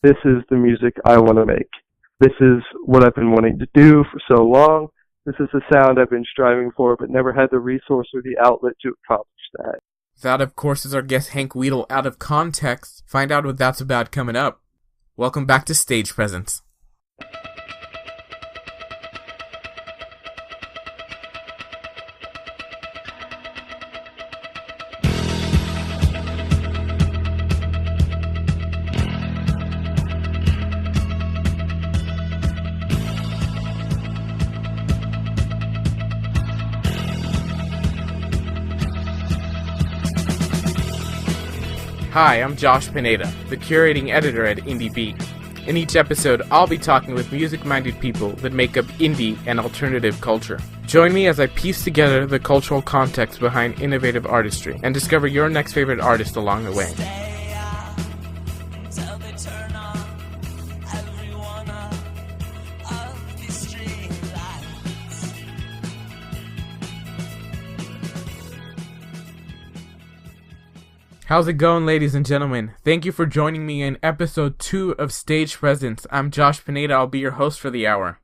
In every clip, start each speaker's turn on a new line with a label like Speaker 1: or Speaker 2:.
Speaker 1: this is the music I want to make. This is what I've been wanting to do for so long. This is the sound I've been striving for, but never had the resource or the outlet to accomplish that.
Speaker 2: That, of course, is our guest Hank Wiedel. Out of context, find out what that's about coming up. Welcome back to Stage Presence. Hi, I'm Josh Pineda, the curating editor at IndieBeat. In each episode, I'll be talking with music-minded people that make up indie and alternative culture. Join me as I piece together the cultural context behind innovative artistry and discover your next favorite artist along the way. How's it going, ladies and gentlemen? Thank you for joining me in episode 2 of Stage Presence. I'm Josh Pineda. I'll be your host for the hour.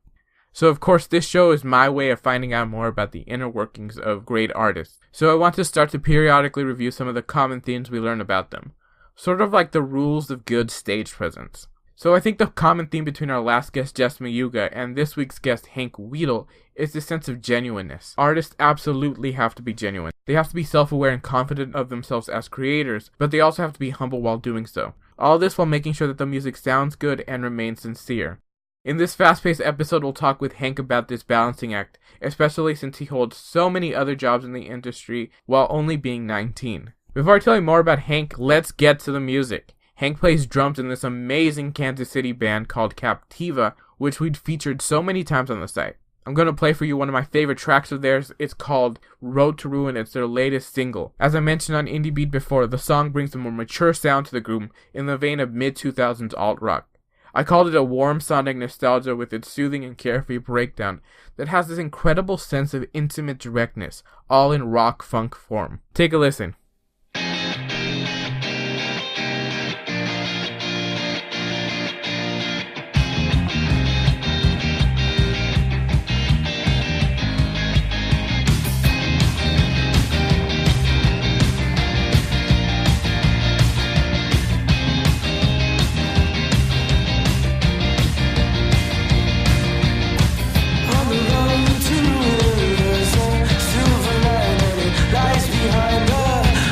Speaker 2: So, of course, this show is my way of finding out more about the inner workings of great artists. So I want to start to periodically review some of the common themes we learn about them. Sort of like the rules of good stage presence. So I think the common theme between our last guest, Jess Mayuga, and this week's guest, Hank Wiedel, is the sense of genuineness. Artists absolutely have to be genuine. They have to be self-aware and confident of themselves as creators, but they also have to be humble while doing so. All this while making sure that the music sounds good and remains sincere. In this fast-paced episode, we'll talk with Hank about this balancing act, especially since he holds so many other jobs in the industry while only being 19. Before I tell you more about Hank, let's get to the music. Hank plays drums in this amazing Kansas City band called Captiva, which we'd featured so many times on the site. I'm going to play for you one of my favorite tracks of theirs. It's called Road to Ruin. It's their latest single. As I mentioned on IndieBeat before, the song brings a more mature sound to the group in the vein of mid-2000s alt-rock. I called it a warm-sounding nostalgia with its soothing and carefree breakdown that has this incredible sense of intimate directness, all in rock-funk form. Take a listen.
Speaker 3: Behind her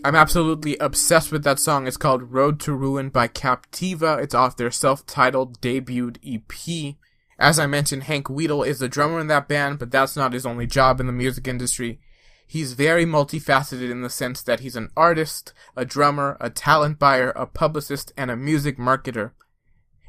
Speaker 2: I'm absolutely obsessed with that song. It's called Road to Ruin by Captiva. It's off their self-titled debut EP. As I mentioned, Hank Wiedel is the drummer in that band, but that's not his only job in the music industry. He's very multifaceted in the sense that he's an artist, a drummer, a talent buyer, a publicist, and a music marketer.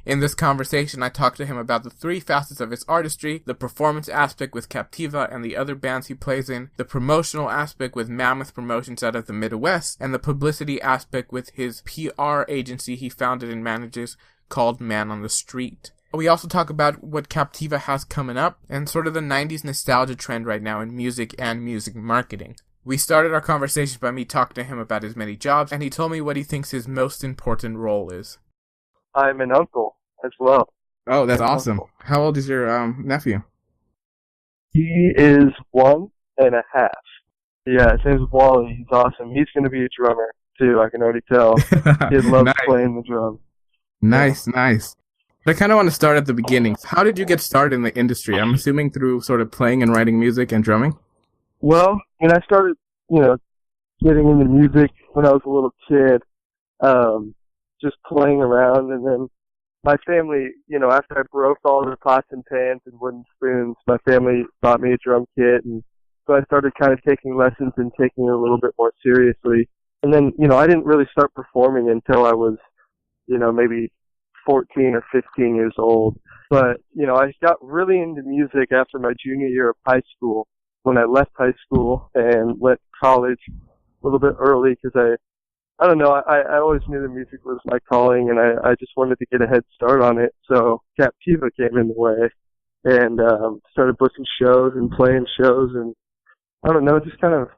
Speaker 2: In this conversation, I talked to him about the three facets of his artistry: the performance aspect with Captiva and the other bands he plays in, the promotional aspect with Mammoth Promotions out of the Midwest, and the publicity aspect with his PR agency he founded and manages called Man on the Street. We also talk about what Captiva has coming up and sort of the 90s nostalgia trend right now in music and music marketing. We started our conversation by me talking to him about his many jobs, and he told me what he thinks his most important role is.
Speaker 1: I'm an uncle as well.
Speaker 2: Oh, that's awesome. How old is your nephew?
Speaker 1: He is 1.5. Yeah, his name's Wally. He's awesome. He's going to be a drummer, too, I can already tell. He loves
Speaker 2: Nice.
Speaker 1: playing the drum.
Speaker 2: Nice. I kind of want to start at the beginning. How did you get started in the industry? I'm assuming through sort of playing and writing music and drumming?
Speaker 1: Well, when I started, getting into music when I was a little kid, just playing around, and then my family, after I broke all the pots and pans and wooden spoons, my family bought me a drum kit, and so I started kind of taking lessons and taking it a little bit more seriously. And then, I didn't really start performing until I was, maybe 14 or 15 years old. But, I got really into music after my junior year of high school, when I left high school and went to college a little bit early, because I don't know, I always knew that music was my calling, and I just wanted to get a head start on it. So Captiva came in the way, and started booking shows and playing shows, and I don't know, it just kind of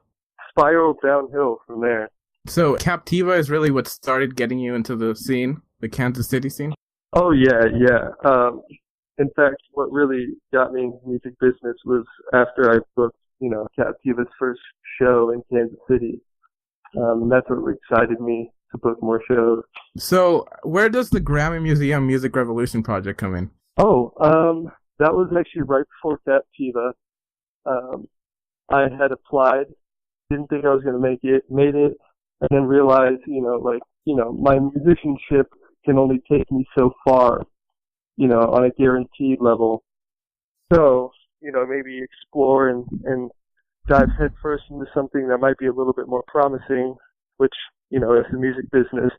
Speaker 1: spiraled downhill from there.
Speaker 2: So Captiva is really what started getting you into the scene, the Kansas City scene?
Speaker 1: Oh, yeah. In fact, what really got me into music business was after I booked, Captiva's first show in Kansas City. That's what excited me to book more shows. So,
Speaker 2: where does the Grammy Museum Music Revolution project come in?
Speaker 1: Oh, that was actually right before Captiva. I had applied, didn't think I was going to make it, made it, and then realized, my musicianship can only take me so far, on a guaranteed level. So, maybe explore and dive headfirst into something that might be a little bit more promising, which, is the music business,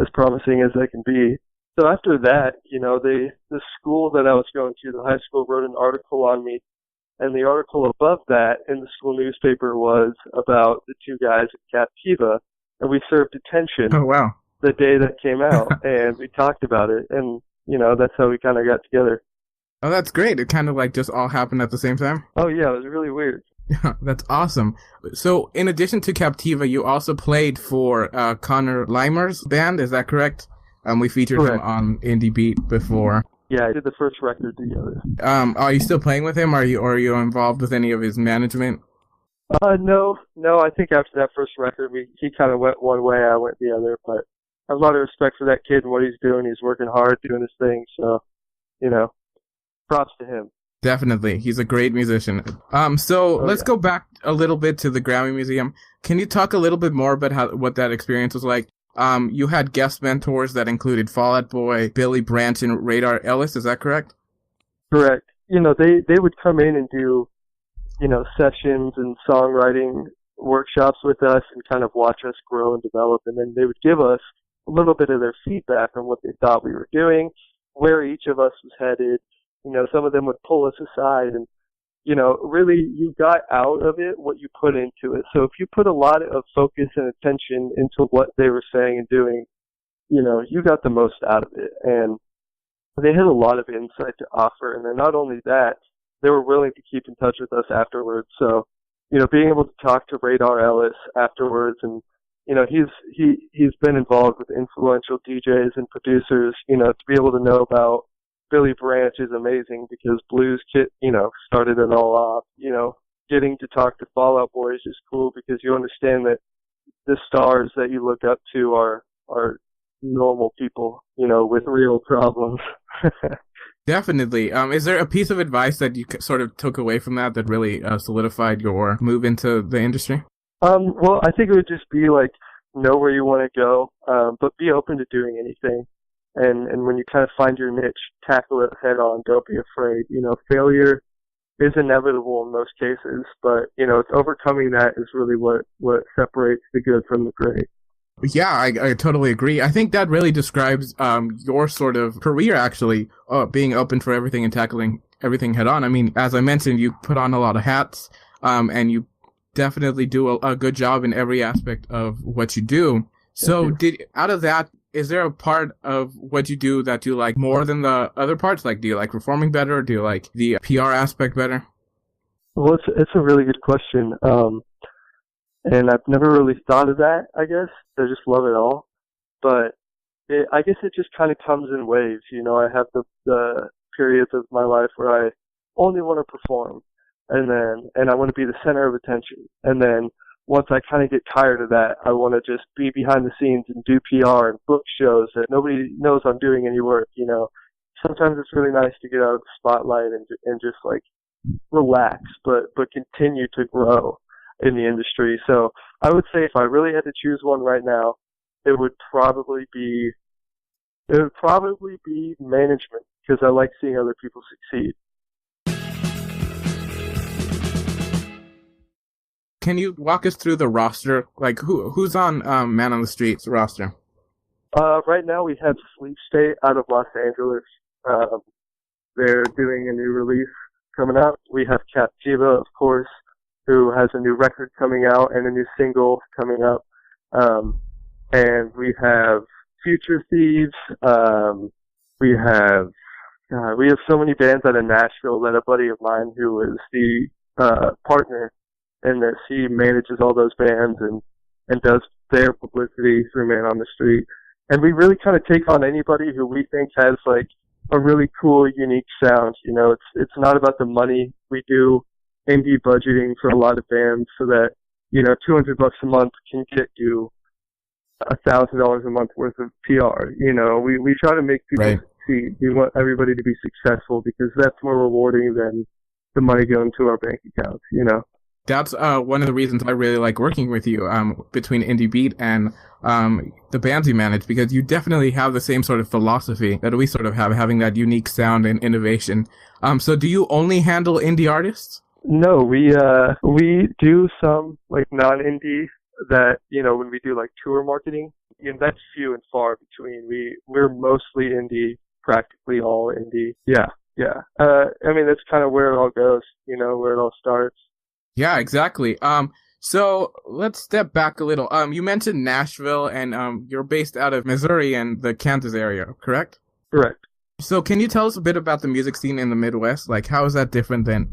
Speaker 1: as promising as that can be. So after that, the school that I was going to, the high school, wrote an article on me, and the article above that in the school newspaper was about the two guys at Captiva, and we served attention.
Speaker 2: Oh, wow.
Speaker 1: The day that came out, and we talked about it, and, that's how we kind of got together.
Speaker 2: Oh, that's great. It kind of just all happened at the same time?
Speaker 1: Oh, yeah, it was really weird.
Speaker 2: Yeah, that's awesome. So, in addition to Captiva, you also played for Connor Limer's band, is that correct? We featured him on IndieBeat before.
Speaker 1: Yeah, I did the first record together.
Speaker 2: Are you still playing with him? Are you involved with any of his management?
Speaker 1: No. I think after that first record, he kind of went one way, I went the other. But I have a lot of respect for that kid and what he's doing. He's working hard, doing his thing. So, props to him.
Speaker 2: Definitely. He's a great musician. Let's go back a little bit to the Grammy Museum. Can you talk a little bit more about what that experience was like? You had guest mentors that included Fall Out Boy, Billy Branch, and Radar Ellis. Is that correct?
Speaker 1: Correct. They would come in and do, sessions and songwriting workshops with us and kind of watch us grow and develop. And then they would give us a little bit of their feedback on what they thought we were doing, where each of us was headed. Some of them would pull us aside and, really you got out of it what you put into it. So if you put a lot of focus and attention into what they were saying and doing, you got the most out of it. And they had a lot of insight to offer. And then not only that, they were willing to keep in touch with us afterwards. So, being able to talk to Radar Ellis afterwards, and, he's been involved with influential DJs and producers, to be able to know about Billy Branch is amazing because Blues Kid, started it all off. Getting to talk to Fall Out Boy is just cool because you understand that the stars that you look up to are normal people, with real problems.
Speaker 2: Definitely. Is there a piece of advice that you sort of took away from that really solidified your move into the industry?
Speaker 1: Well, I think it would just be know where you want to go, but be open to doing anything. And when you kind of find your niche, tackle it head on. Don't be afraid. Failure is inevitable in most cases, but it's overcoming that is really what separates the good from the great.
Speaker 2: Yeah, I totally agree. I think that really describes your sort of career, actually, being open for everything and tackling everything head on. I mean, as I mentioned, you put on a lot of hats, and you definitely do a good job in every aspect of what you do. So out of that, is there a part of what you do that you like more than the other parts? Like, do you like performing better? Or do you like the PR aspect better?
Speaker 1: Well, it's a really good question. And I've never really thought of that, I guess. I just love it all. But I guess it just kind of comes in waves. I have the periods of my life where I only want to perform, and I want to be the center of attention. And then once I kind of get tired of that, I want to just be behind the scenes and do PR and book shows that nobody knows I'm doing any work. Sometimes it's really nice to get out of the spotlight and just like relax, but continue to grow in the industry. So I would say if I really had to choose one right now, it would probably be management, because I like seeing other people succeed.
Speaker 2: Can you walk us through the roster? Like, who's on Man on the Street's roster?
Speaker 1: Right now we have Sleep State out of Los Angeles. They're doing a new release coming out. We have Captiva, of course, who has a new record coming out and a new single coming up. And we have Future Thieves. We have so many bands out of Nashville that a buddy of mine who is the partner in this, he manages all those bands and does their publicity through Man on the Street. And we really kind of take on anybody who we think has like a really cool, unique sound. It's not about the money. We do indie budgeting for a lot of bands so that, $200 a month can get you $1,000 a month worth of PR. We try to make people succeed. We want everybody to be successful because that's more rewarding than the money going to our bank accounts,
Speaker 2: That's one of the reasons I really like working with you, between IndieBeat and the bands you manage, because you definitely have the same sort of philosophy that we sort of have, having that unique sound and innovation. So do you only handle indie artists?
Speaker 1: No, we do some like non-indie that, when we do like tour marketing, that's few and far between. We're mostly indie, practically all indie. Yeah. I mean, that's kind of where it all goes, where it all starts.
Speaker 2: Yeah, exactly. So let's step back a little. You mentioned Nashville, and you're based out of Missouri and the Kansas area, correct?
Speaker 1: Correct.
Speaker 2: So can you tell us a bit about the music scene in the Midwest? Like, how is that different than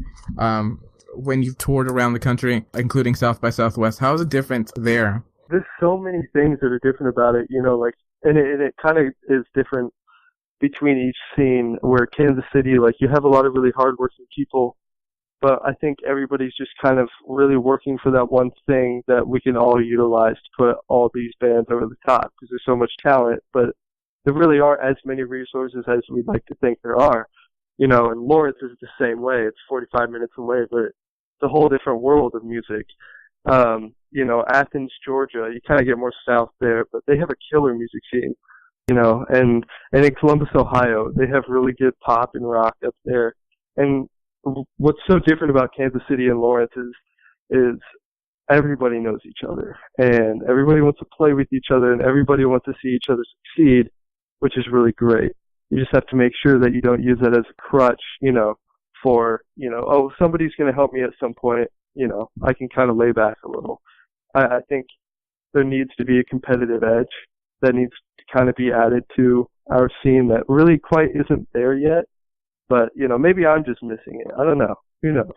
Speaker 2: when you've toured around the country, including South by Southwest? How is it different there?
Speaker 1: There's so many things that are different about it, and it kind of is different between each scene. Where Kansas City, like, you have a lot of really hardworking people, but I think everybody's just kind of really working for that one thing that we can all utilize to put all these bands over the top, because there's so much talent, but there really aren't as many resources as we'd like to think there are. And Lawrence is the same way. It's 45 minutes away, but it's a whole different world of music. Athens, Georgia, you kind of get more south there, but they have a killer music scene. And in Columbus, Ohio, they have really good pop and rock up there. And what's so different about Kansas City and Lawrence is everybody knows each other, and everybody wants to play with each other, and everybody wants to see each other succeed, which is really great. You just have to make sure that you don't use that as a crutch, for, oh, somebody's going to help me at some point, I can kind of lay back a little. I think there needs to be a competitive edge that needs to kind of be added to our scene that really quite isn't there yet. But, maybe I'm just missing it. I don't know. Who knows?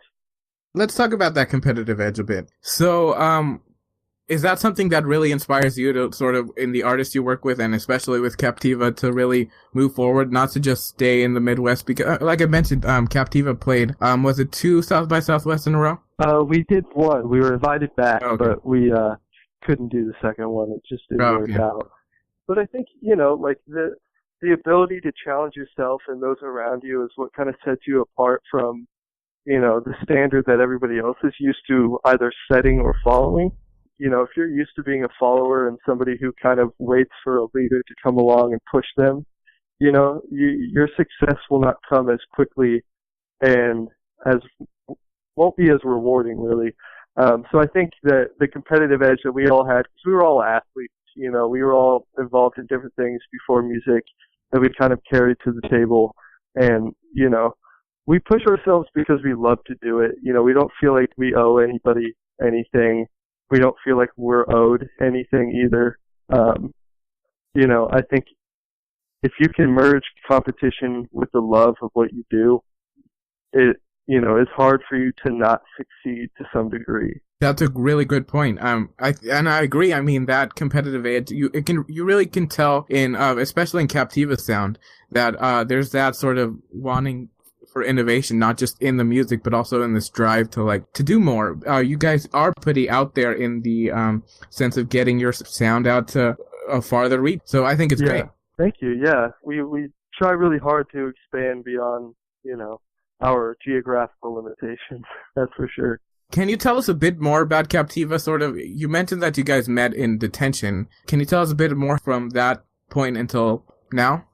Speaker 2: Let's talk about that competitive edge a bit. So, is that something that really inspires you to sort of, in the artists you work with, and especially with Captiva, to really move forward, not to just stay in the Midwest? Because, like I mentioned, Captiva played, was it 2 South by Southwest in a row?
Speaker 1: We did 1. We were invited back,
Speaker 2: okay.
Speaker 1: But we couldn't do the second one. It just didn't work out. But I think, like the ability to challenge yourself and those around you is what kind of sets you apart from, the standard that everybody else is used to either setting or following. if you're used to being a follower and somebody who kind of waits for a leader to come along and push them, your success will not come as quickly and won't be as rewarding, really. So I think that the competitive edge that we all had, because we were all athletes, we were all involved in different things before music that we kind of carried to the table. And, we push ourselves because we love to do it. We don't feel like we owe anybody anything. We don't feel like we're owed anything either. I think if you can merge competition with the love of what you do, it's hard for you to not succeed to some degree.
Speaker 2: That's a really good point. I agree. I mean, that competitive edge, you really can tell in, especially in Captiva's sound, that there's that sort of wanting for innovation, not just in the music, but also in this drive to do more. You guys are pretty out there in the sense of getting your sound out to a farther reach. So I think it's great.
Speaker 1: Thank you. Yeah, we try really hard to expand beyond, our geographical limitations. That's for sure.
Speaker 2: Can you tell us a bit more about Captiva? Sort of, you mentioned that you guys met in detention. Can you tell us a bit more from that point until now?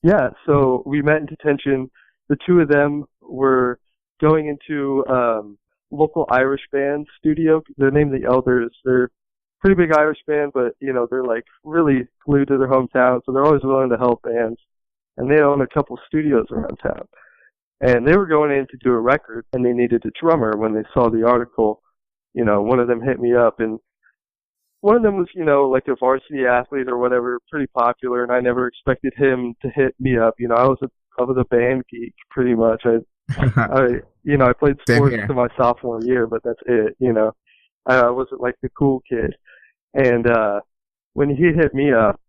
Speaker 1: Yeah, so we met in detention. The two of them were going into local Irish band studio. They're named the Elders. They're a pretty big Irish band, but, they're like really glued to their hometown, so they're always willing to help bands. And they own a couple studios around town. And they were going in to do a record, and they needed a drummer. When they saw the article, one of them hit me up, and one of them was, like a varsity athlete or whatever, pretty popular, and I never expected him to hit me up. I was a band geek, pretty much. I played sports to my sophomore year, but that's it. I wasn't like the cool kid. And when he hit me up,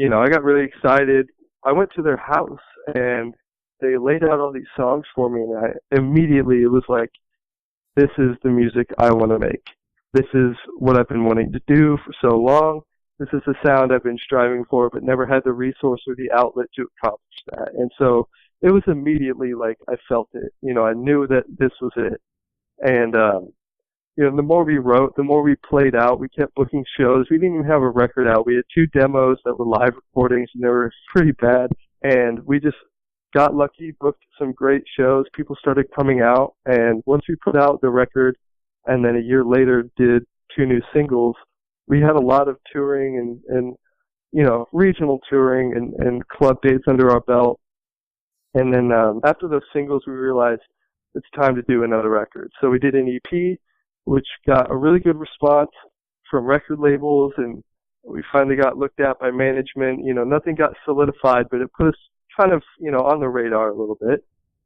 Speaker 1: I got really excited. I went to their house, and they laid out all these songs for me, and it was like, this is the music I want to make. This is what I've been wanting to do for so long. This is the sound I've been striving for, but never had the resource or the outlet to accomplish that. And so it was immediately like I felt it. I knew that this was it. And, the more we wrote, the more we played out. We kept booking shows. We didn't even have a record out. We had 2 demos that were live recordings, and they were pretty bad. And we just got lucky, booked some great shows. People started coming out. And once we put out the record, and then a year later did 2 new singles, we had a lot of touring and regional touring and club dates under our belt. And then after those singles, we realized it's time to do another record. So we did an EP, which got a really good response from record labels, and we finally got looked at by management. Nothing got solidified, but it put us kind of, on the radar a little bit,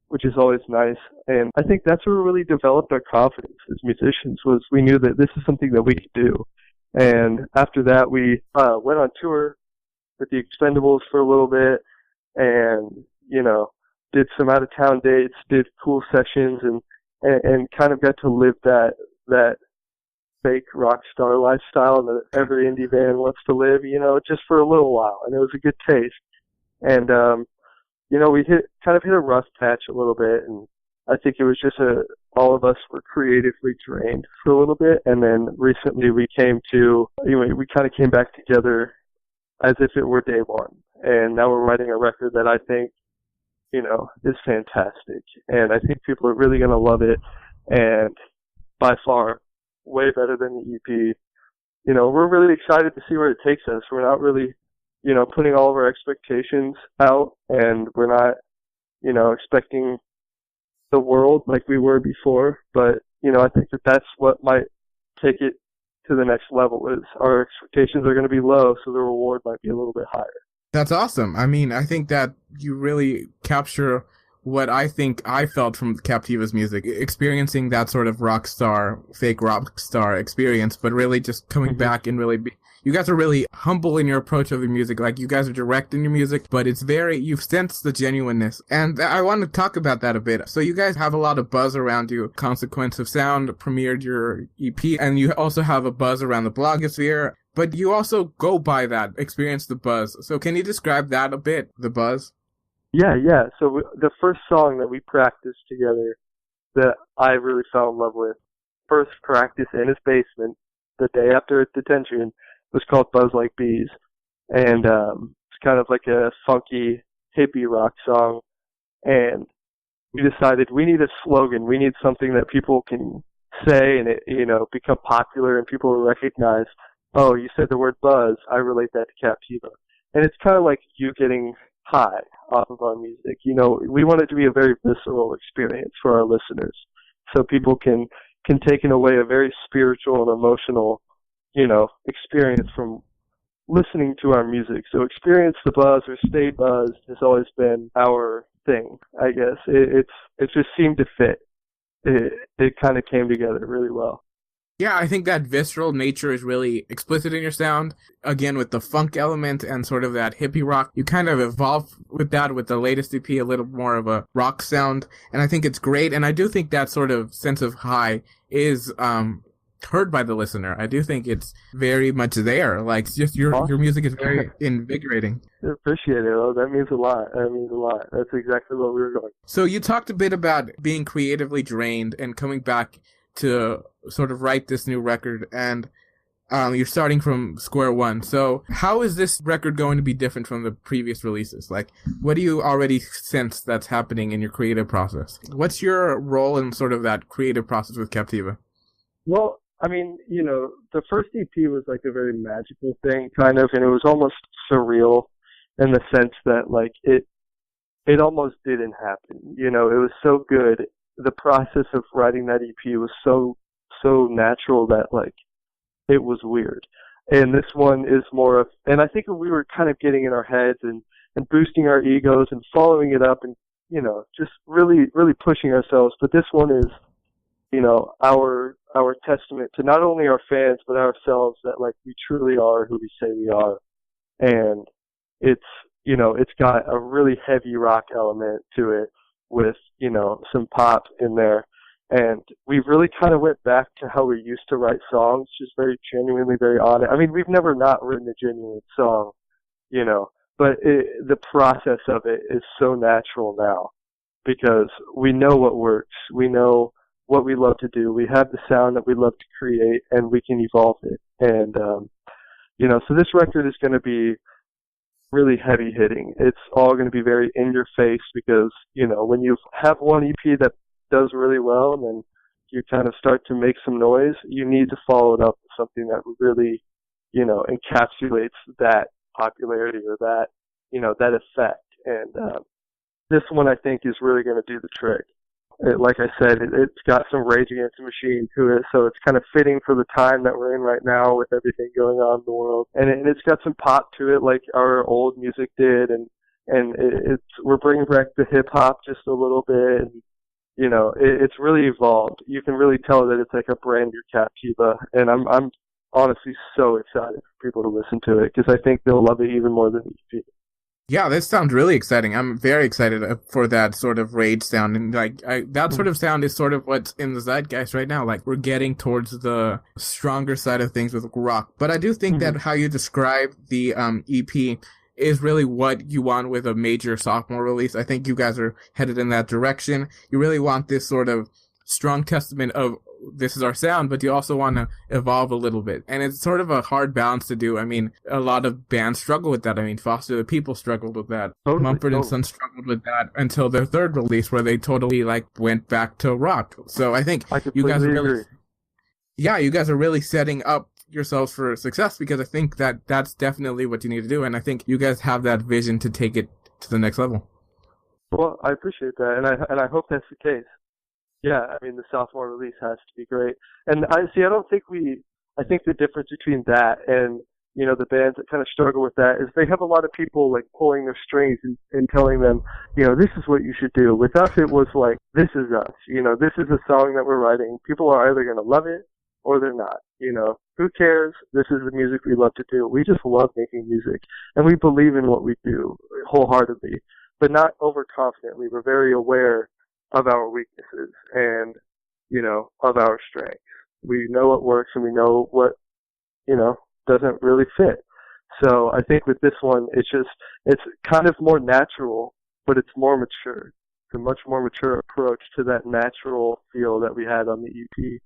Speaker 1: which is always nice. And I think that's where we really developed our confidence as musicians, was we knew that this is something that we could do. And after that, we went on tour with the Expendables for a little bit, and, did some out-of-town dates, did cool sessions, and kind of got to live that fake rock star lifestyle that every indie band wants to live, just for a little while. And it was a good taste. And, we hit a rough patch a little bit, and I think it was just all of us were creatively drained for a little bit. And then recently we kind of came back together as if it were day one. And now we're writing a record that I think, is fantastic. And I think people are really going to love it. And by far, way better than the EP. We're really excited to see where it takes us. We're not really, putting all of our expectations out, and we're not, expecting the world like we were before. But, I think that's what might take it to the next level, is our expectations are going to be low, so the reward might be a little bit higher.
Speaker 2: That's awesome. I mean, I think that you really capture what I think I felt from Captiva's music, experiencing that sort of fake rock star experience, but really just coming back and you guys are really humble in your approach of the music. Like, you guys are direct in your music, but you've sensed the genuineness. And I want to talk about that a bit. So you guys have a lot of buzz around you. Consequence of Sound premiered your EP, and you also have a buzz around the blogosphere, but you also go by that, experience the buzz. So can you describe that a bit, the buzz?
Speaker 1: Yeah. So the first song that we practiced together that I really fell in love with, first practice in his basement, the day after its detention. It was called Buzz Like Bees, and it's kind of like a funky hippie rock song. And we decided we need a slogan. We need something that people can say and it, become popular and people will recognize. Oh, you said the word buzz. I relate that to Captiva. And it's kind of like you getting high off of our music. We want it to be a very visceral experience for our listeners, so people can take in away a very spiritual and emotional, experience from listening to our music. So experience the buzz or stay buzzed has always been our thing, I guess. It just seemed to fit. It kind of came together really well.
Speaker 2: Yeah, I think that visceral nature is really explicit in your sound. Again, with the funk element and sort of that hippie rock, you kind of evolve with that with the latest EP, a little more of a rock sound. And I think it's great. And I do think that sort of sense of high is heard by the listener. I do think it's very much there. Like, just your music is very invigorating.
Speaker 1: I appreciate it. Oh, that means a lot. That means a lot. That's exactly what we were going.
Speaker 2: So you talked a bit about being creatively drained and coming back to sort of write this new record, and you're starting from square one. So how is this record going to be different from the previous releases? Like, what do you already sense that's happening in your creative process? What's your role in sort of that creative process with Captiva?
Speaker 1: Well, I mean, the first EP was like a very magical thing, kind of, and it was almost surreal in the sense that, like, it almost didn't happen. It was so good. The process of writing that EP was so natural that, like, it was weird. And this one is more of, and I think we were kind of getting in our heads and boosting our egos and following it up and, just really, really pushing ourselves. But this one is, our testament to not only our fans, but ourselves, that, like, we truly are who we say we are. And it's got a really heavy rock element to it with, some pop in there. And we really kind of went back to how we used to write songs, just very genuinely, very honest. I mean, we've never not written a genuine song, but the process of it is so natural now because we know what works. We know what we love to do. We have the sound that we love to create, and we can evolve it. And, so this record is going to be really heavy hitting. It's all going to be very in your face because, when you have one EP that does really well and then you kind of start to make some noise, you need to follow it up with something that really, encapsulates that popularity or that, that effect. And this one, I think, is really going to do the trick. Like I said, it's got some Rage Against the Machine to it, so it's kind of fitting for the time that we're in right now with everything going on in the world. And it's got some pop to it, like our old music did, and we're bringing back the hip hop just a little bit. And, it's really evolved. You can really tell that it's like a brand new Captiva, and I'm honestly so excited for people to listen to it because I think they'll love it even more than the EP.
Speaker 2: Yeah, this sounds really exciting. I'm very excited for that sort of rage sound. And that sort of sound is sort of what's in the zeitgeist right now. Like, we're getting towards the stronger side of things with rock. But I do think that how you describe the EP is really what you want with a major sophomore release. I think you guys are headed in that direction. You really want this sort of strong testament of this is our sound, but you also want to evolve a little bit. And it's sort of a hard balance to do. I mean, a lot of bands struggle with that. I mean, Foster the People struggled with that. Mumford & Sons struggled with that until their third release where they totally, went back to rock. So I think you guys are really... Yeah, you guys are really setting up yourselves for success because I think that that's definitely what you need to do. And I think you guys have that vision to take it to the next level.
Speaker 1: Well, I appreciate that. And I hope that's the case. Yeah, I mean, the sophomore release has to be great. And I think the difference between that and, the bands that kind of struggle with that is they have a lot of people, like, pulling their strings and telling them, this is what you should do. With us, it was like, this is us. This is a song that we're writing. People are either going to love it or they're not. Who cares? This is the music we love to do. We just love making music. And we believe in what we do wholeheartedly, but not overconfidently. We're very aware of our weaknesses and, of our strengths. We know what works and we know what, doesn't really fit. So I think with this one, it's kind of more natural, but it's more mature. It's a much more mature approach to that natural feel that we had on the EP,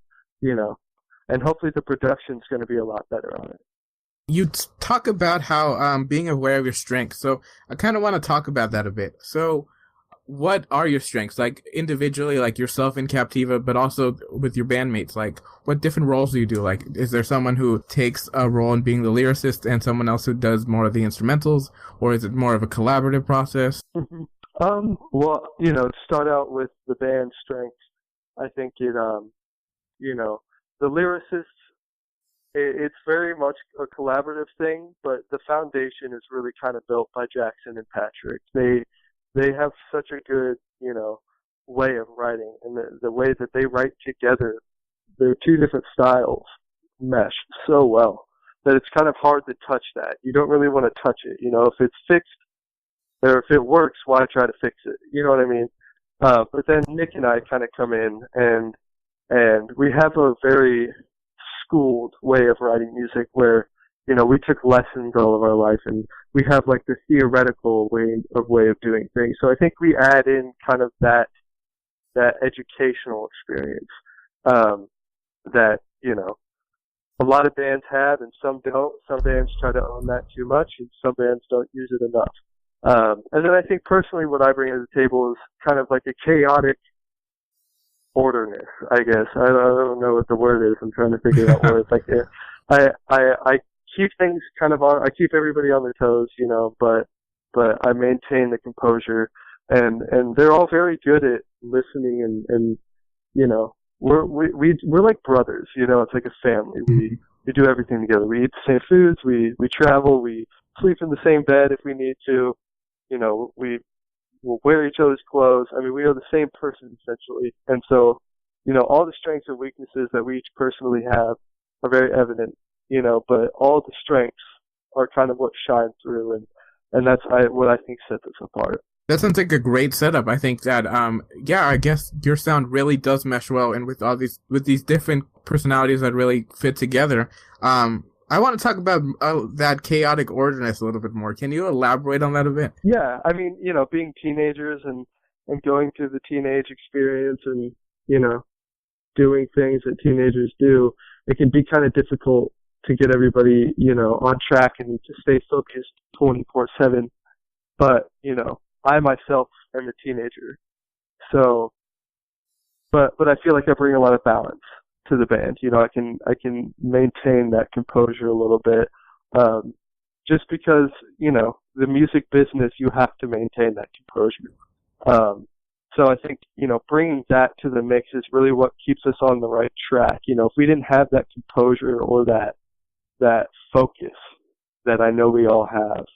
Speaker 1: and hopefully the production's going to be a lot better on it.
Speaker 2: You talk about how being aware of your strengths. So I kind of want to talk about that a bit. So what are your strengths, like individually, like yourself in Captiva, but also with your bandmates? Like, what different roles do you do? Like, is there someone who takes a role in being the lyricist and someone else who does more of the instrumentals, or is it more of a collaborative process?
Speaker 1: Well, to start out with the band's strengths, I think the lyricists, it's very much a collaborative thing, but the foundation is really kind of built by Jackson and Patrick. They have such a good, way of writing, and the way that they write together, their two different styles mesh so well that it's kind of hard to touch that. You don't really want to touch it. If it's fixed or if it works, why try to fix it? You know what I mean? But then Nick and I kind of come in, and we have a very schooled way of writing music where, we took lessons all of our life, and we have like the theoretical way of doing things. So I think we add in kind of that educational experience that a lot of bands have, and some don't. Some bands try to own that too much, and some bands don't use it enough. And then I think personally, what I bring to the table is kind of like a chaotic orderness, I guess. I don't know what the word is. I'm trying to figure out words. Like I keep things kind of on. I keep everybody on their toes, but I maintain the composure, and they're all very good at listening, and we're like brothers. It's like a family. We do everything together. We eat the same foods. We travel. We sleep in the same bed if we need to. We will wear each other's clothes. I mean, we are the same person essentially, and so all the strengths and weaknesses that we each personally have are very evident. But all the strengths are kind of what shine through, and that's what I think sets us apart.
Speaker 2: That sounds like a great setup. I think that, I guess your sound really does mesh well, and with these different personalities that really fit together. I want to talk about that chaotic orderness a little bit more. Can you elaborate on that a bit?
Speaker 1: Yeah, I mean, being teenagers and going through the teenage experience and, doing things that teenagers do, it can be kind of difficult to get everybody, on track and to stay focused 24/7. But, I myself am a teenager. So, but I feel like I bring a lot of balance to the band. I can maintain that composure a little bit. Just because, the music business, you have to maintain that composure. So I think, bringing that to the mix is really what keeps us on the right track. If we didn't have that composure or that focus that I know we all have,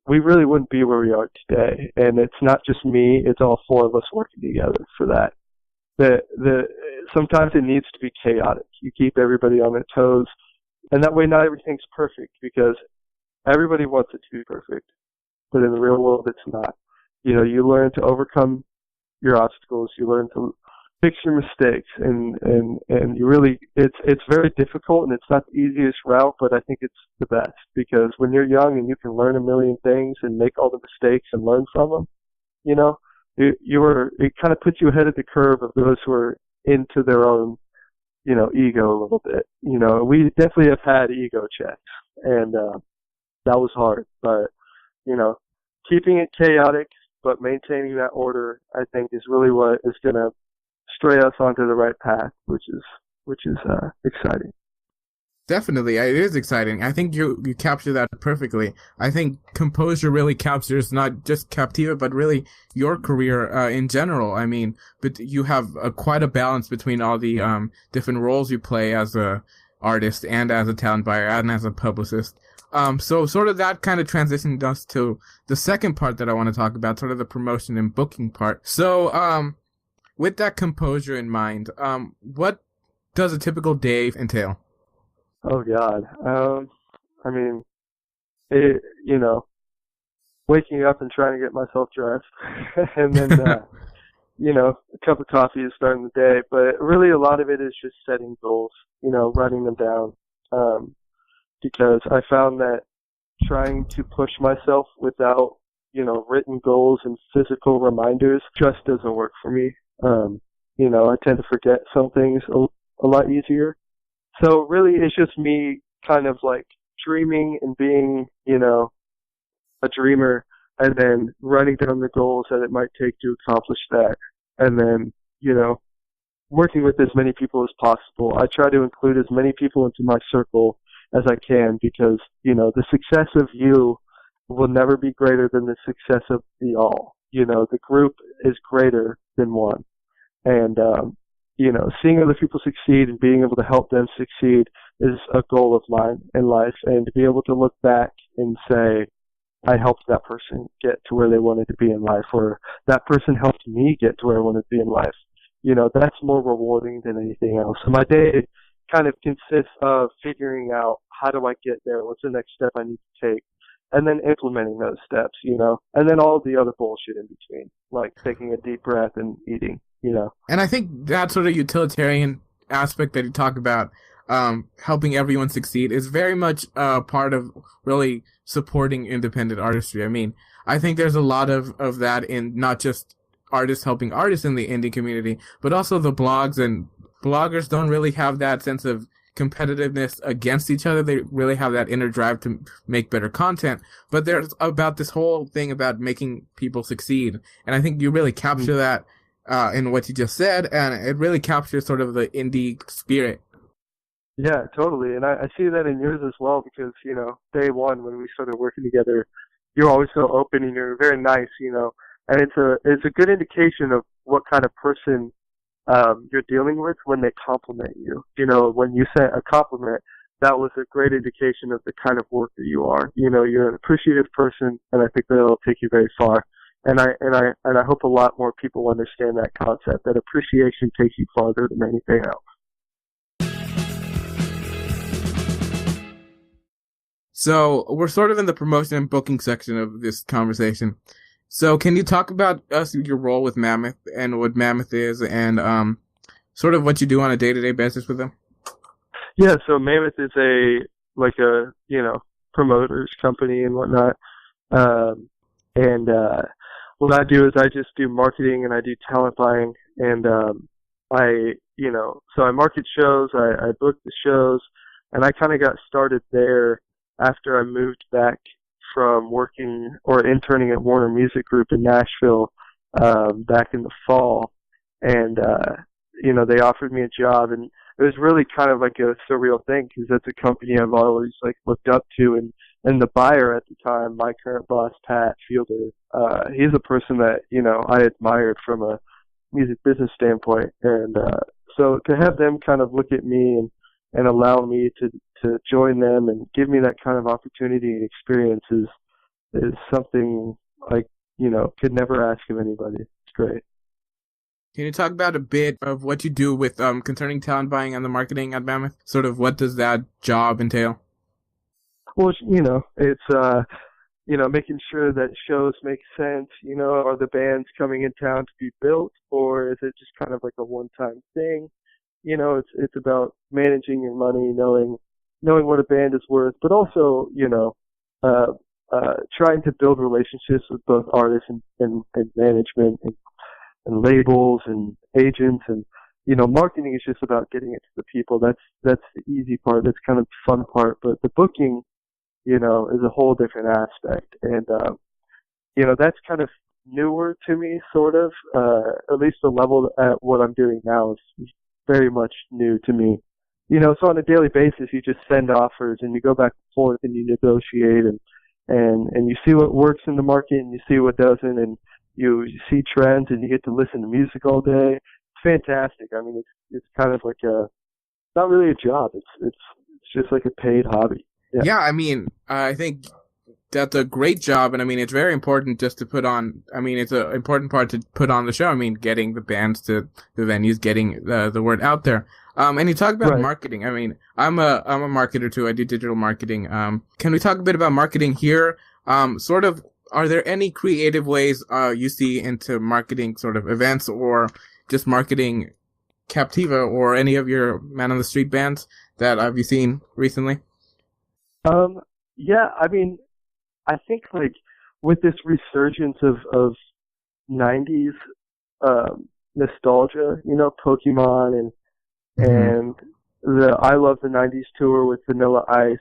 Speaker 1: we really wouldn't be where we are today. And it's not just me, it's all four of us working together for that. Sometimes it needs to be chaotic. You keep everybody on their toes, and that way not everything's perfect, because everybody wants it to be perfect, but in the real world it's not. You learn to overcome your obstacles, you learn to fix your mistakes, and you really, it's very difficult, and it's not the easiest route, but I think it's the best, because when you're young and you can learn a million things and make all the mistakes and learn from them, it kind of puts you ahead of the curve of those who are into their own, ego a little bit. We definitely have had ego checks, and that was hard, but keeping it chaotic but maintaining that order, I think, is really what is going to stray us onto the right path, which is exciting.
Speaker 2: Definitely, it is exciting. I think you capture that perfectly. I think composure really captures not just Captiva, but really your career in general. I mean, but you have quite a balance between all the different roles you play as a artist and as a talent buyer and as a publicist. So sort of that kind of transitioned us to the second part that I want to talk about, sort of the promotion and booking part. So, with that composure in mind, what does a typical day entail?
Speaker 1: Oh God. I mean, waking up and trying to get myself dressed, and then, a cup of coffee is starting the day. But really, a lot of it is just setting goals, writing them down. Because I found that trying to push myself without, written goals and physical reminders just doesn't work for me. I tend to forget some things a lot easier. So really, it's just me kind of like dreaming and being, a dreamer, and then writing down the goals that it might take to accomplish that, and then, working with as many people as possible. I try to include as many people into my circle as I can because, the success of you will never be greater than the success of the all. The group is greater than one. And, seeing other people succeed and being able to help them succeed is a goal of mine in life. And to be able to look back and say, I helped that person get to where they wanted to be in life, or that person helped me get to where I wanted to be in life. That's more rewarding than anything else. So my day kind of consists of figuring out how do I get there, what's the next step I need to take, and then implementing those steps, and then all the other bullshit in between, like taking a deep breath and eating,
Speaker 2: And I think that sort of utilitarian aspect that you talk about, helping everyone succeed, is very much part of really supporting independent artistry. I mean, I think there's a lot of that in not just artists helping artists in the indie community, but also the blogs, and bloggers don't really have that sense of competitiveness against each other. They really have that inner drive to make better content, but there's about this whole thing about making people succeed. And I think you really capture that in what you just said, and it really captures sort of the indie spirit.
Speaker 1: Yeah, totally. And I see that in yours as well because, day one when we started working together, you're always so open and you're very nice, and it's a good indication of what kind of person you're dealing with when they compliment you. When you say a compliment, that was a great indication of the kind of work that you are. You're an appreciative person, and I think that'll take you very far. And I hope a lot more people understand that concept, that appreciation takes you farther than anything else.
Speaker 2: So we're sort of in the promotion and booking section of this conversation. So can you talk about your role with Mammoth and what Mammoth is, and sort of what you do on a day-to-day basis with them?
Speaker 1: Yeah, so Mammoth is a promoters company and whatnot. And what I do is I just do marketing and I do talent buying, and so I market shows, I book the shows, and I kind of got started there after I moved back from working or interning at Warner Music Group in Nashville back in the fall. And, they offered me a job, and it was really kind of like a surreal thing because that's a company I've always looked up to. And the buyer at the time, my current boss, Pat Fielder, he's a person that, I admired from a music business standpoint. And so to have them kind of look at me and allow me to join them and give me that kind of opportunity and experience is something could never ask of anybody. It's great.
Speaker 2: Can you talk about a bit of what you do with concerning talent buying and the marketing at Mammoth? Sort of what does that job entail?
Speaker 1: Well, it's making sure that shows make sense. Are the bands coming in town to be built, or is it just kind of like a one-time thing? It's about managing your money, knowing what a band is worth, but also, trying to build relationships with both artists and management and labels and agents. And, marketing is just about getting it to the people. That's the easy part. That's kind of the fun part. But the booking, is a whole different aspect. And, that's kind of newer to me, sort of. At least the level at what I'm doing now is very much new to me. So on a daily basis, you just send offers and you go back and forth and you negotiate and you see what works in the market and you see what doesn't, and you see trends and you get to listen to music all day. It's fantastic. I mean, it's kind of like not really a job. It's just like a paid hobby.
Speaker 2: Yeah, I mean, I think that's a great job, and I mean, it's very important just to put on. I mean, it's an important part to put on the show. I mean, getting the bands to the venues, getting the word out there. And you talk about marketing. I mean, I'm a marketer too. I do digital marketing. Can we talk a bit about marketing here? Sort of, are there any creative ways you see into marketing sort of events or just marketing Captiva or any of your man on the street bands that have you seen recently?
Speaker 1: Yeah, I mean, I think with this resurgence of 90s nostalgia, Pokemon and the I Love the 90s tour with Vanilla Ice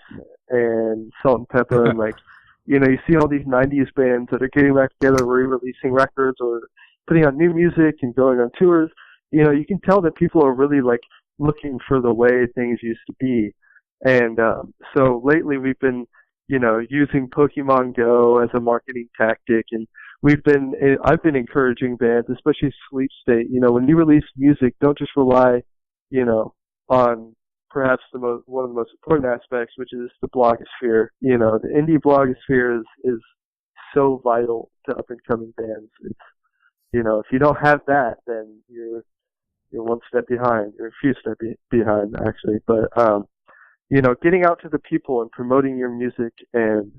Speaker 1: and Salt and Pepper, and like, you know, you see all these 90s bands that are getting back together, re-releasing records or putting on new music and going on tours. You know, you can tell that people are really like looking for the way things used to be. And so lately we've been, you know, using Pokemon Go as a marketing tactic, and I've been encouraging bands, especially Sleep State, you know, when you release music, don't just rely, you know, on perhaps one of the most important aspects, which is the blogosphere. You know, the indie blogosphere is so vital to up and coming bands. It's, you know, if you don't have that, then you're one step behind. You're a few steps behind, actually. But you know, getting out to the people and promoting your music and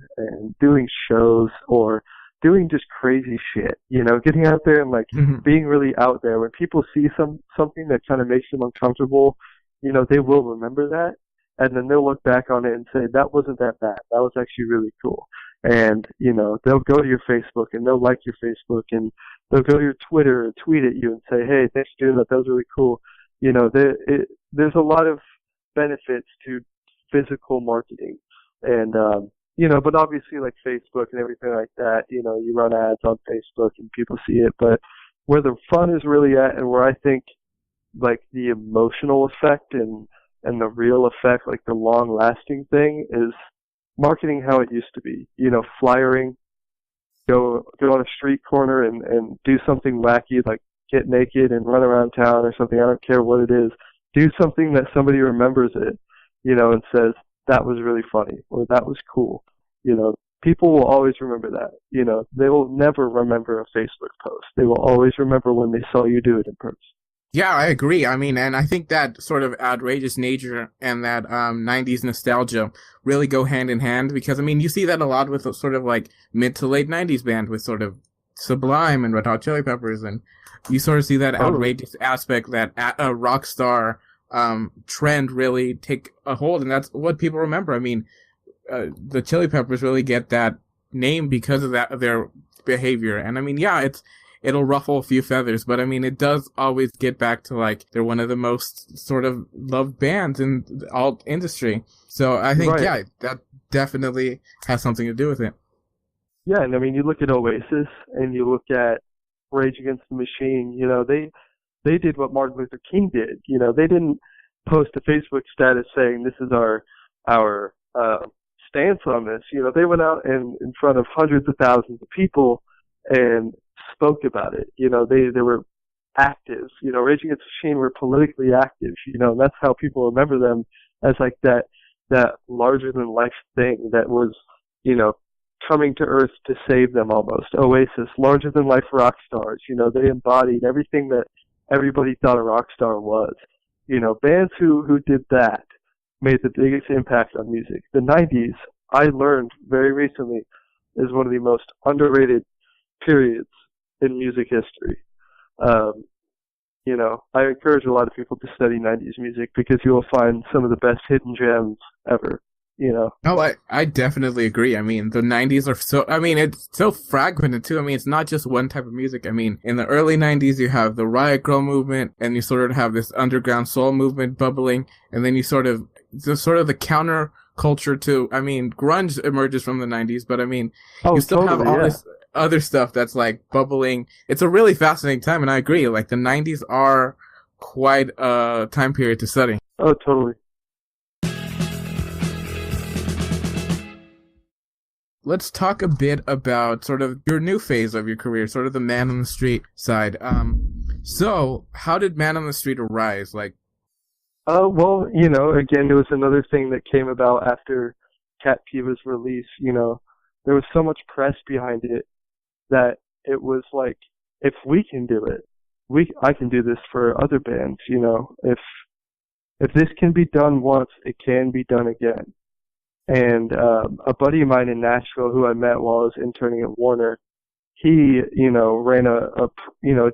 Speaker 1: doing shows or doing just crazy shit, you know, getting out there and like being really out there. When people see something that kind of makes them uncomfortable, you know, they will remember that, and then they'll look back on it and say, that wasn't that bad. That was actually really cool. And, you know, they'll go to your Facebook and they'll like your Facebook, and they'll go to your Twitter and tweet at you and say, hey, thanks for doing that. That was really cool. You know, there's a lot of benefits to physical marketing. And, you know, but obviously like Facebook and everything like that, you know, you run ads on Facebook and people see it. But where the fun is really at, and where I think like the emotional effect and the real effect, like the long lasting thing, is marketing how it used to be. You know, flyering, go on a street corner and do something wacky, like get naked and run around town or something. I don't care what it is. Do something that somebody remembers it, you know, and says, that was really funny, or that was cool. You know, people will always remember that. You know, they will never remember a Facebook post. They will always remember when they saw you do it in person.
Speaker 2: Yeah, I agree. I mean, and I think that sort of outrageous nature and that 90s nostalgia really go hand in hand, because, I mean, you see that a lot with sort of like mid to late 90s band with sort of Sublime and Red Hot Chili Peppers, and you sort of see that outrageous aspect that a rock star trend really take a hold, and that's what people remember. I mean, the Chili Peppers really get that name because of their behavior, and I mean, yeah, it'll ruffle a few feathers, but I mean, it does always get back to like they're one of the most sort of loved bands in the alt industry. So I think yeah, that definitely has something to do with it.
Speaker 1: Yeah, and I mean, you look at Oasis and you look at Rage Against the Machine. You know, they did what Martin Luther King did. You know, they didn't post a Facebook status saying this is our stance on this. You know, they went out and in front of hundreds of thousands of people and spoke about it. You know, they were active. You know, Rage Against the Machine were politically active. You know, and that's how people remember them, as like that larger than life thing that was, you know, coming to earth to save them almost. Oasis, larger than life rock stars. You know, they embodied everything that everybody thought a rock star was. You know, bands who did that made the biggest impact on music. The 90s, I learned very recently, is one of the most underrated periods in music history. You know, I encourage a lot of people to study 90s music, because you will find some of the best hidden gems ever. You know.
Speaker 2: Oh, I definitely agree. I mean, the 90s are so, I mean, it's so fragmented too. I mean, it's not just one type of music. I mean, in the early 90s, you have the Riot Grrrl movement, and you sort of have this underground soul movement bubbling, and then you sort of the counter culture to, I mean, grunge emerges from the 90s, but I mean, you still have all this other stuff that's like bubbling. It's a really fascinating time, and I agree. Like, the 90s are quite a time period to study.
Speaker 1: Oh, totally.
Speaker 2: Let's talk a bit about sort of your new phase of your career, sort of the Man on the Street side. So how did Man on the Street arise? Like,
Speaker 1: well, you know, again, it was another thing that came about after Captiva's release. You know, there was so much press behind it that it was like, if we can do it, I can do this for other bands. You know, if this can be done once, it can be done again. And a buddy of mine in Nashville, who I met while I was interning at Warner, he, you know, ran a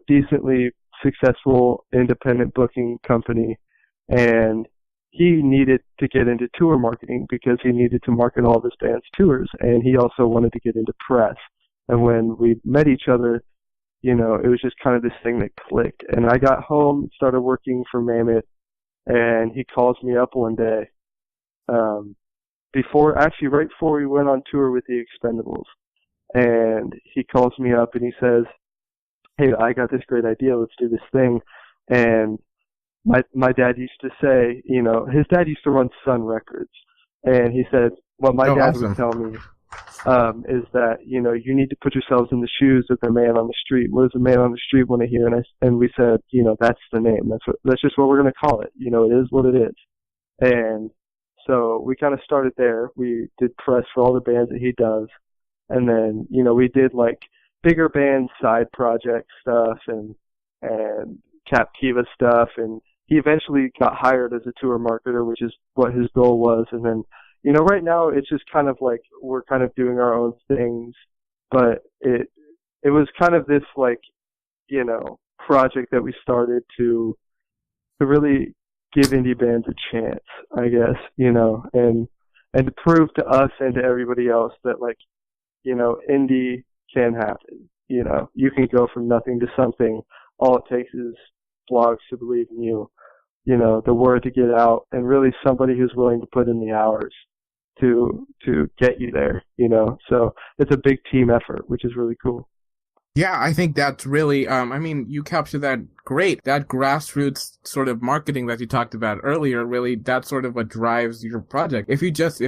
Speaker 1: decently successful independent booking company, and he needed to get into tour marketing because he needed to market all of his band's tours, and he also wanted to get into press. And when we met each other, you know, it was just kind of this thing that clicked. And I got home, started working for Mammoth, and he calls me up one day, right before we went on tour with the Expendables, and he calls me up and he says, "Hey, I got this great idea. Let's do this thing." And my dad used to say, his dad used to run Sun Records, and he said, what my dad
Speaker 2: awesome.
Speaker 1: would tell me is that, you need to put yourselves in the shoes of the man on the street. What does the man on the street want to hear? And we said, that's the name. That's just what we're going to call it. It is what it is. And so we kind of started there. We did press for all the bands that he does. And then, we did like bigger band side project stuff and Captiva stuff. And he eventually got hired as a tour marketer, which is what his goal was. And then, right now it's just kind of like we're kind of doing our own things, but it was kind of this like, project that we started to really give indie bands a chance, I guess, and to prove to us and to everybody else that like, indie can happen. You can go from nothing to something. All it takes is blogs to believe in you, the word to get out, and really somebody who's willing to put in the hours to get you there, So it's a big team effort, which is really cool.
Speaker 2: Yeah, I think that's really, you capture that great. That grassroots sort of marketing that you talked about earlier, really, that's sort of what drives your project. If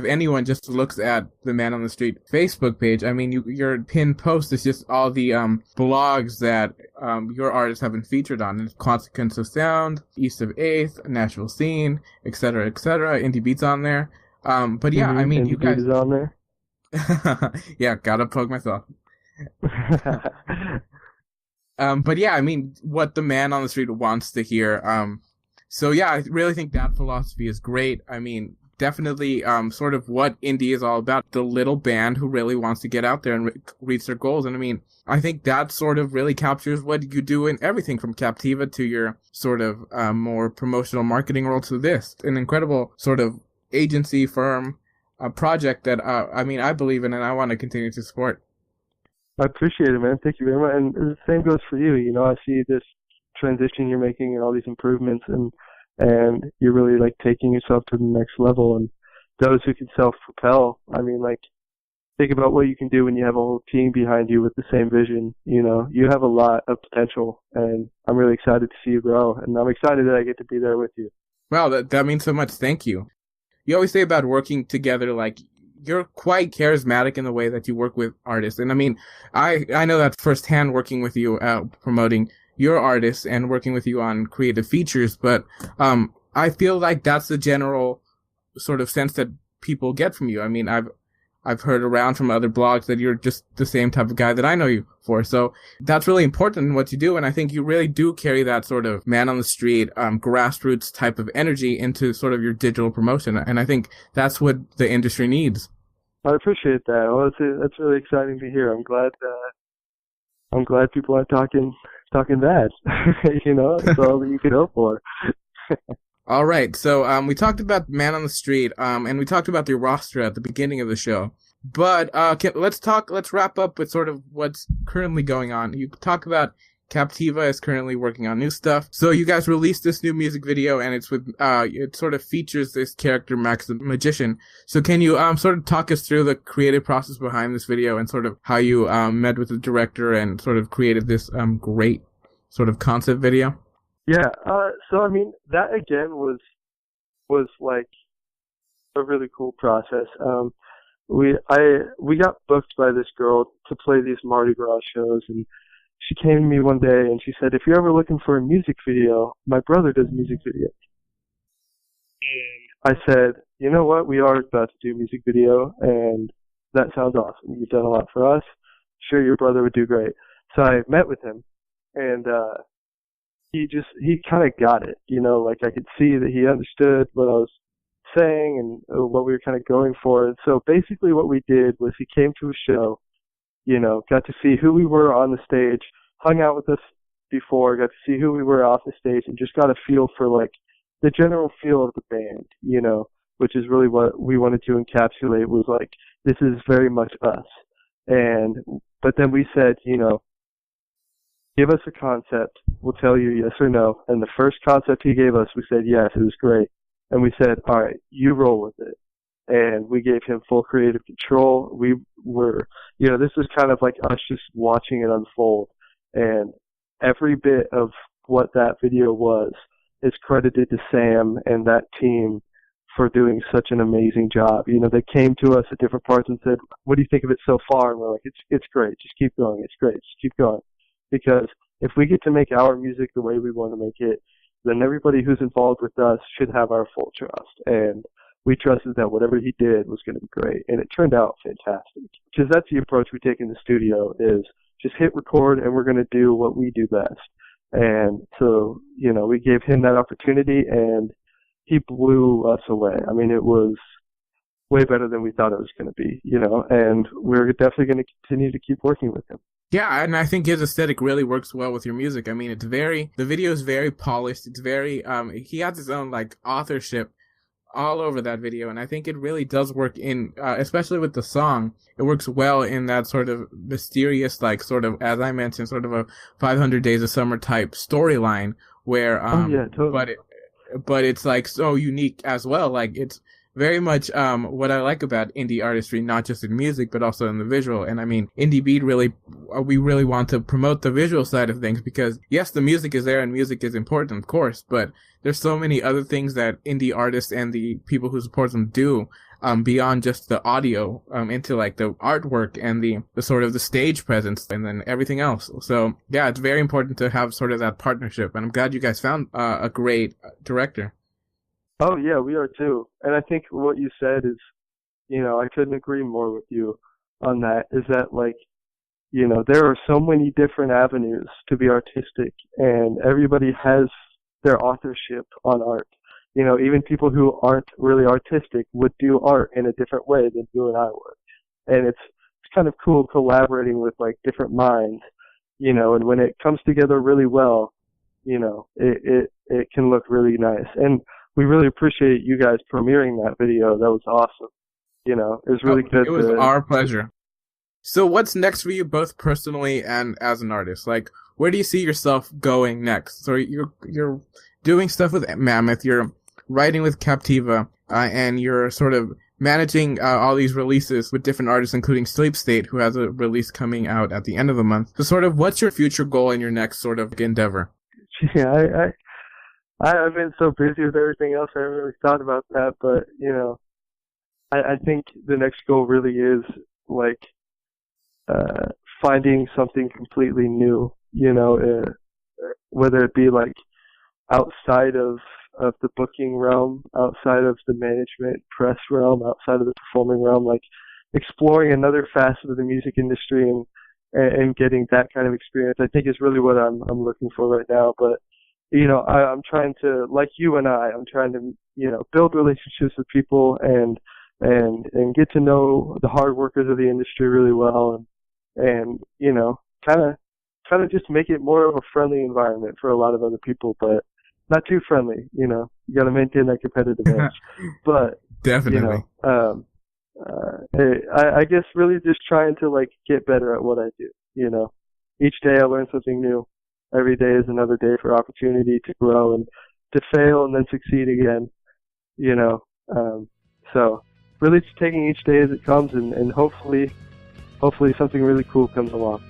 Speaker 2: anyone just looks at the Man on the Street Facebook page, your pinned post is just all the, blogs that, your artists have been featured on. It's Consequence of Sound, East of 8th, Nashville Scene, etc., etc. IndieBeat's on there. But yeah, you guys.
Speaker 1: Is on there.
Speaker 2: Yeah, gotta plug myself. But yeah, what the man on the street wants to hear. So yeah, I really think that philosophy is great. Definitely, sort of what indie is all about. The little band who really wants to get out there and reach their goals. And I think that sort of really captures what you do in everything from Captiva to your sort of, more promotional marketing role to this. An incredible sort of agency firm, a project that, I believe in and I want to continue to support.
Speaker 1: I appreciate it, man. Thank you very much. And the same goes for you. I see this transition you're making and all these improvements, and you're really like taking yourself to the next level. And those who can self-propel, think about what you can do when you have a whole team behind you with the same vision. You have a lot of potential, and I'm really excited to see you grow. And I'm excited that I get to be there with you.
Speaker 2: Wow, that means so much. Thank you. You always say about working together, like, you're quite charismatic in the way that you work with artists. And I know that firsthand working with you, promoting your artists and working with you on creative features. But, I feel like that's the general sort of sense that people get from you. I've heard around from other blogs that you're just the same type of guy that I know you for. So that's really important in what you do. And I think you really do carry that sort of man on the street, grassroots type of energy into sort of your digital promotion. And I think that's what the industry needs.
Speaker 1: I appreciate that. Well, that's really exciting to hear. I'm glad people are talking bad. That's all that you can hope for.
Speaker 2: All right. So, we talked about Man on the Street, and we talked about the roster at the beginning of the show. But, let's wrap up with sort of what's currently going on. You talk about Captiva is currently working on new stuff. So you guys released this new music video, and it's with, it sort of features this character, Max the Magician. So can you, sort of talk us through the creative process behind this video and sort of how you, met with the director and sort of created this, great sort of concept video?
Speaker 1: Yeah. So that again was like a really cool process. We got booked by this girl to play these Mardi Gras shows, and she came to me one day and she said, if you're ever looking for a music video, my brother does music videos. And I said, you know what? We are about to do a music video, and that sounds awesome. You've done a lot for us. Sure, your brother would do great. So I met with him, and he kind of got it. I could see that he understood what I was saying and what we were kind of going for. And so basically what we did was he came to a show, got to see who we were on the stage, hung out with us before, got to see who we were off the stage, and just got a feel for like the general feel of the band, which is really what we wanted to encapsulate, was like, this is very much us. But then we said, give us a concept, we'll tell you yes or no. And the first concept he gave us, we said yes, it was great. And we said, all right, you roll with it. And we gave him full creative control. We were, this was kind of like us just watching it unfold. And every bit of what that video was is credited to Sam and that team for doing such an amazing job. They came to us at different parts and said, what do you think of it so far? And we're like, it's great. Just keep going. It's great. Just keep going. Because if we get to make our music the way we want to make it, then everybody who's involved with us should have our full trust. And we trusted that whatever he did was going to be great. And it turned out fantastic. Because that's the approach we take in the studio, is just hit record and we're going to do what we do best. And so, we gave him that opportunity and he blew us away. I mean, it was way better than we thought it was going to be, and we're definitely going to continue to keep working with him.
Speaker 2: Yeah, and I think his aesthetic really works well with your music. I mean, the video is very polished. It's very, he has his own, authorship all over that video, and I think it really does work in, especially with the song, it works well in that sort of mysterious, as I mentioned, sort of a 500 Days of Summer type storyline, where,
Speaker 1: yeah, totally.
Speaker 2: But it's, so unique as well. It's very much what I like about indie artistry, not just in music, but also in the visual. And I mean, IndieBeat we really want to promote the visual side of things because, yes, the music is there and music is important, of course, but there's so many other things that indie artists and the people who support them do beyond just the audio into the artwork and the sort of the stage presence and then everything else. So, yeah, it's very important to have sort of that partnership. And I'm glad you guys found a great director.
Speaker 1: Oh, yeah, we are too. And I think what you said is, I couldn't agree more with you on that, is that, there are so many different avenues to be artistic, and everybody has their authorship on art. Even people who aren't really artistic would do art in a different way than you and I would. And it's kind of cool collaborating with, different minds, and when it comes together really well, it can look really nice. And we really appreciate you guys premiering that video. That was awesome. It was really good.
Speaker 2: It was our pleasure. So what's next for you both personally and as an artist? Where do you see yourself going next? So you're doing stuff with Mammoth, you're writing with Captiva, and you're sort of managing all these releases with different artists, including Sleep State, who has a release coming out at the end of the month. So sort of what's your future goal in your next sort of endeavor?
Speaker 1: Yeah, I've been so busy with everything else, I haven't really thought about that, but, I think the next goal really is, finding something completely new, whether it be, outside of the booking realm, outside of the management press realm, outside of the performing realm, exploring another facet of the music industry and getting that kind of experience, I think is really what I'm looking for right now, but I'm trying to, like you and I'm trying to, build relationships with people and get to know the hard workers of the industry really well and kind of just make it more of a friendly environment for a lot of other people, but not too friendly, you got to maintain that competitive edge. But
Speaker 2: definitely,
Speaker 1: I guess really just trying to get better at what I do. Each day I learn something new. Every day is another day for opportunity to grow and to fail and then succeed again, so really just taking each day as it comes and hopefully something really cool comes along.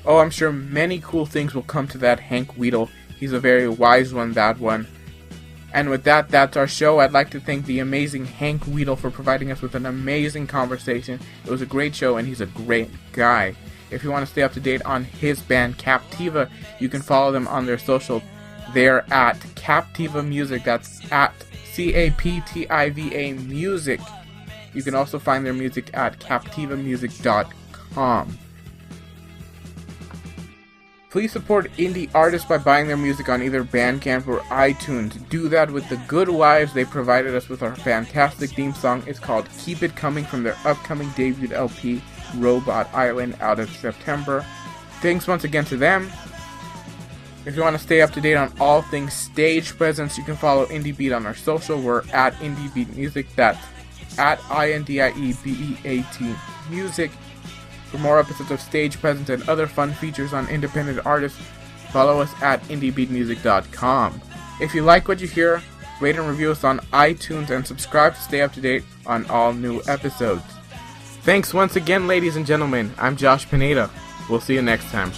Speaker 2: Oh, I'm sure many cool things will come to that Hank Wiedel. He's a very wise one, that one. And with that, that's our show. I'd like to thank the amazing Hank Wiedel for providing us with an amazing conversation. It was a great show, and he's a great guy. If you want to stay up to date on his band, Captiva, you can follow them on their social. They're at Captiva Music. That's at Captiva Music. You can also find their music at captivamusic.com. Please support indie artists by buying their music on either Bandcamp or iTunes. Do that with the good wives. They provided us with our fantastic theme song. It's called Keep It Coming from their upcoming debut LP, Robot Island, out of September. Thanks once again to them. If you want to stay up to date on all things stage presence, you can follow IndieBeat on our social. We're at IndieBeat Music. That's at IndieBeat Music. For more episodes of Stage Presence and other fun features on independent artists, follow us at IndieBeatMusic.com. If you like what you hear, rate and review us on iTunes and subscribe to stay up to date on all new episodes. Thanks once again, ladies and gentlemen. I'm Josh Pineda. We'll see you next time.